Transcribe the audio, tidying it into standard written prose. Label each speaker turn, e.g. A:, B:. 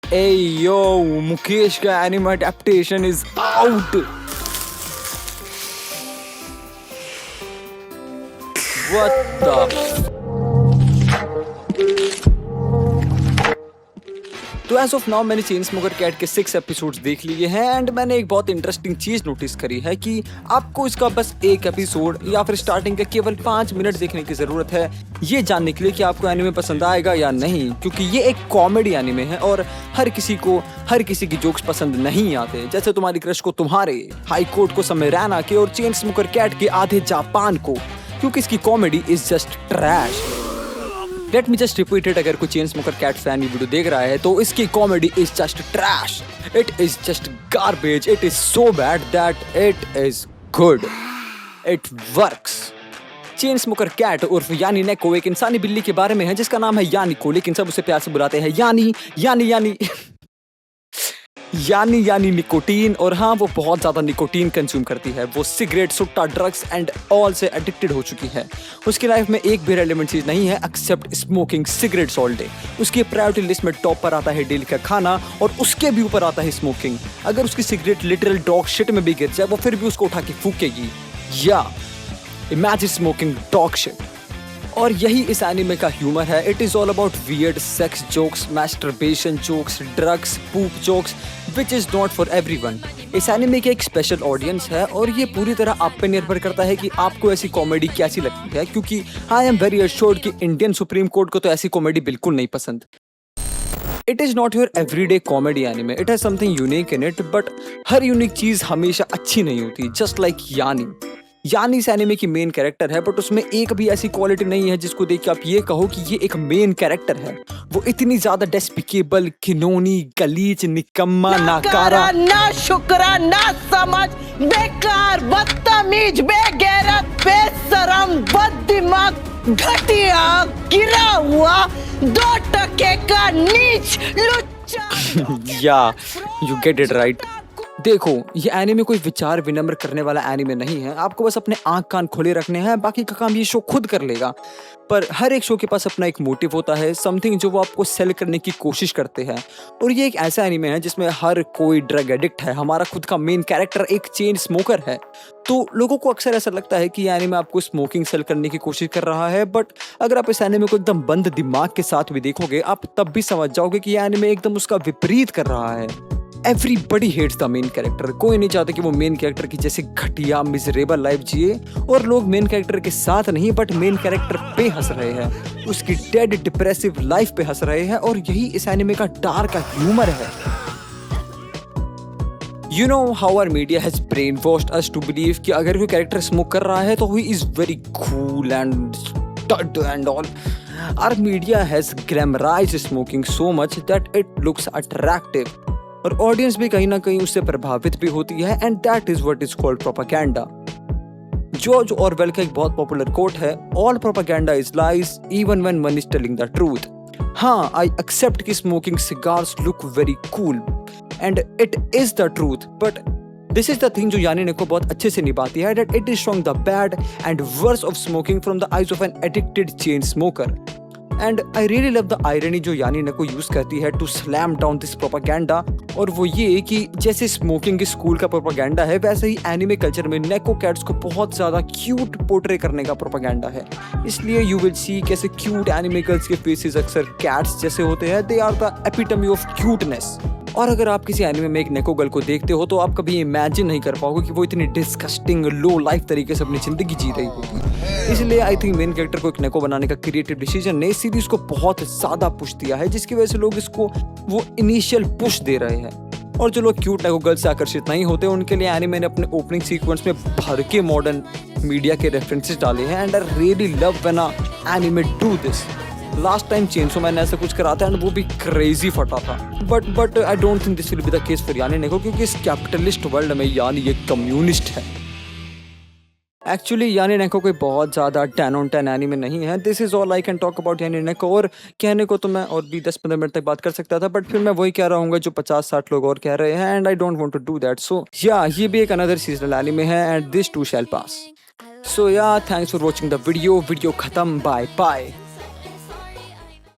A: Hey yo, Mukesh का anime adaptation is out. What the? तो as of now मैंने chain smoker cat के 6 episodes देख लिए हैं एंड मैंने एक बहुत इंटरेस्टिंग चीज नोटिस करी है कि आपको इसका बस एक एपिसोड या फिर स्टार्टिंग के केवल 5 मिनट देखने की जरूरत है ये जानने के लिए कि आपको एनिमे पसंद आएगा या नहीं, क्योंकि ये एक कॉमेडी एनिमे है और हर किसी की जोक्स पसंद नहीं आते। जैसे तुम्हारी क्रश को तुम्हारे, हाई कोर्ट को समय रैना के और चेन स्मोकर कैट के आधे जापान को, क्योंकि इसकी comedy is just trash. Let me just repeat it, अगर कोई चेन स्मोकर कैट फैन ये वीडियो देख रहा है तो इसकी comedy is just trash, it is just garbage, it is so bad that it is good, it works. Chain smoker cat उर्फ यानी नेको एक इंसानी बिल्ली के बारे में है जिसका नाम है यानिको, लेकिन सब उसे प्यार से बुलाते हैं यानी निकोटीन। और हाँ, वो बहुत ज्यादा निकोटीन कंज्यूम करती है। वो cigarette, Sutta, drugs and all से एडिक्टेड हो चुकी है। उसकी लाइफ में एक भी रेलेवेंट चीज नहीं है except smoking cigarettes all day. उसकी प्रायोरिटी लिस्ट में टॉप पर आता है डेली का खाना और उसके भी ऊपर आता है स्मोकिंग। अगर उसकी सिगरेट लिटरल डॉग शिट में भी गिर जाए वो फिर भी उसको उठा के फूकेगी। या इमेजिन स्मोकिंग डॉग शिट। और यही इस एनिमे का ह्यूमर है। It is all about weird sex jokes, masturbation jokes, drugs, poop jokes, which is not for everyone. इस एनिमे की एक स्पेशल ऑडियंस है और ये पूरी तरह आप पे निर्भर करता है कि आपको ऐसी कॉमेडी कैसी लगती है, क्योंकि आई एम वेरी एश्योर्ड कि इंडियन सुप्रीम कोर्ट को तो ऐसी कॉमेडी बिल्कुल नहीं पसंद। It is not your everyday comedy anime, it has something unique in it, but her unique चीज हमेशा अच्छी नहीं होती। जस्ट लाइक यानी इस एनिमे की मेन कैरेक्टर है, बट उसमें एक भी ऐसी क्वालिटी नहीं है जिसको देख के आप ये कहो कि ये एक मेन कैरेक्टर है। वो इतनी ज्यादा डेस्पिकेबल, खिनौनी, गलीच, निकम्मा, नाकारा,
B: ना शुक्रा, ना समझ, बेकार, बदतमीज, बेगैरत, बेशरम, बददिमाग, घटिया, गिरा हुआ, 2 टके का नीच, लुच्चा।
A: या यू गेट इट राइट। देखो, ये एनिमे कोई विचार विनम्र करने वाला एनिमे नहीं है। आपको बस अपने आंख कान खोले रखने हैं, बाकी का काम ये शो खुद कर लेगा। पर हर एक शो के पास अपना एक मोटिव होता है, समथिंग जो वो आपको सेल करने की कोशिश करते हैं। और ये एक ऐसा एनिमे है जिसमें हर कोई ड्रग एडिक्ट है। हमारा खुद का मेन कैरेक्टर एक चेन स्मोकर है। तो लोगों को अक्सर ऐसा लगता है कि ये एनिमे आपको स्मोकिंग सेल करने की कोशिश कर रहा है, बट अगर आप इस एनिमे को एकदम बंद दिमाग के साथ भी देखोगे आप तब भी समझ जाओगे कि ये एनिमे एकदम उसका विपरीत कर रहा है। Everybody hates the main character. कोई नहीं चाहता कि वो मेन कैरेक्टर की जैसे घटिया मिजरेबल लाइफ जिए, और लोग मेन कैरेक्टर के साथ नहीं बट मेन कैरेक्टर पे हंस रहे हैं, उसकी डेड डिप्रेसिव लाइफ पे हंस रहे हैं। और यही इस एनिमे का डार्क ह्यूमर है। You know how our media has brainwashed us to believe कि अगर कोई कैरेक्टर स्मोक कर रहा है तो he is very cool and stud and all. Our media has glamorized smoking so much that it looks attractive. और audience भी कहीं ना कहीं उससे प्रभावित भी होती है, and that is what is called propaganda. George Orwell का एक बहुत पॉपुलर कोट है, all propaganda is lies even when one is telling the truth. हाँ, आई एक्सेप्ट कि smoking cigars look very cool and it is the truth, but this is the thing जो यानी नेको बहुत अच्छे से निभाती है, that it is showing the bad and worse of smoking from the eyes of an addicted chain smoker. And I really love the irony जो यानी Neko use करती है to slam down this propaganda. और वो ये कि जैसे smoking school का प्रोपेगेंडा है, वैसे ही एनिमे कल्चर में नेको कैट्स को बहुत ज्यादा क्यूट पोर्ट्रे करने का प्रोपेगेंडा है। इसलिए यू विल सी कैसे क्यूट एनिमे गर्ल्स के फेसेस अक्सर कैट्स जैसे होते हैं। They are the epitome of cuteness. और अगर आप किसी एनिमे में एक नेको गर्ल को देखते हो तो आप कभी इमेजिन नहीं कर पाओगे कि वो इतनी डिस्गस्टिंग लो लाइफ तरीके से अपनी जिंदगी जी रही होगी। इसलिए आई थिंक मेन कैरेक्टर को एक नेको बनाने का क्रिएटिव डिसीजन ने सीरीज को बहुत ज्यादा पुश दिया है, जिसकी वजह से लोग इसको वो इनिशियल पुश दे रहे हैं। और जो लोग क्यूट नेको गर्ल से आकर्षित नहीं होते उनके लिए एनिमे ने अपने ओपनिंग सीक्वेंस में भर के मॉडर्न मीडिया के रेफरेंसेस डाले हैं, and I really love when anime do this. Last time chainsaw man ऐसा कुछ करा था एंड वो भी क्रेजी फटा था, but I don't think this will be the case for यानी नेको, क्योंकि इस कैपिटलिस्ट वर्ल्ड में यानी ये कम्युनिस्ट है। एक्चुअली यानी नेको कोई बहुत ज़्यादा 10 on 10 एनिमे नहीं है। This is all I can talk about यानी नेको। और कहने को तो मैं और भी 10-15 मिनट तक बात कर सकता था, बट फिर मैं वही कह रहा हूँ जो 50-60 लोग और कह रहे हैं, and I don't want to do that. So yeah ये भी एक अनदर सीजनल एनिमे है and this too shall pass. So yeah thanks for watching the video खत्म, बाय बाय।